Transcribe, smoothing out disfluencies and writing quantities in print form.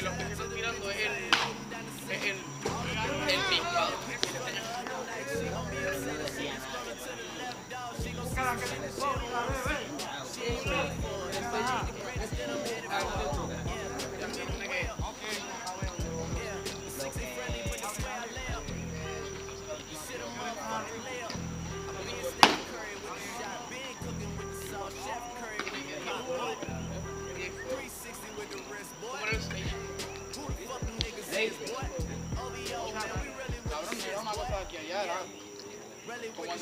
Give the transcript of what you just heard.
los que se están tirando es el picado. Cabrón, mira una cosa aquí allá, era como en el